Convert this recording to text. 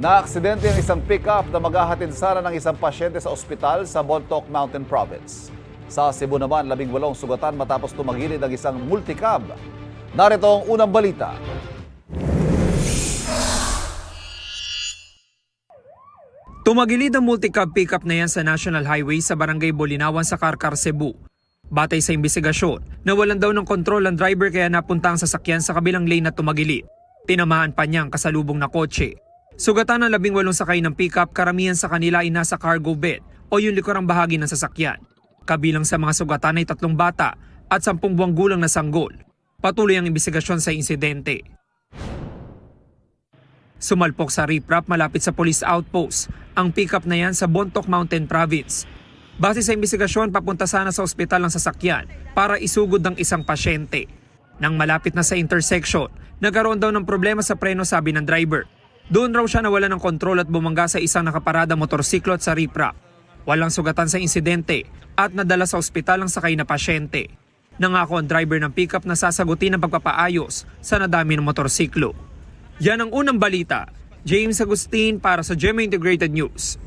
Naaksidente ang isang pick-up na maghahatid sana ng isang pasyente sa ospital sa Bontoc Mountain Province. Sa Cebu naman, 18 sugatan matapos tumagilid ang isang multicab. Narito ang unang balita. Tumagilid ang multicab pickup na yan sa National Highway sa Barangay Bolinawan sa Carcar, Cebu. Batay sa imbestigasyon, nawalan daw ng kontrol ang driver kaya napunta ang sasakyan sa kabilang lane na tumagilid. Tinamaan pa niya ang kasalubong na kotse. Sugatan ng 18 sakay ng pickup, karamihan sa kanila ay nasa cargo bed o yung likurang bahagi ng sasakyan. Kabilang sa mga sugatan ay 3 bata at 10 buwang gulang na sanggol. Patuloy ang imbestigasyon sa insidente. Sumalpok sa riprap malapit sa police outpost ang pickup na yan sa Bontoc Mountain Province. Base sa imbestigasyon, papunta sana sa ospital ang sasakyan para isugod ng isang pasyente. Nang malapit na sa intersection, nagkaroon daw ng problema sa preno, sabi ng driver. Doon raw siya nawala ng kontrol at bumangga sa isang nakaparada motorsiklo at sa riprap. Walang sugatan sa insidente at nadala sa ospital ang sakay na pasyente. Nangako ang driver ng pickup na sasagutin ang pagpapaayos sa nadami ng motorsiklo. Yan ang unang balita. James Agustin para sa GMA Integrated News.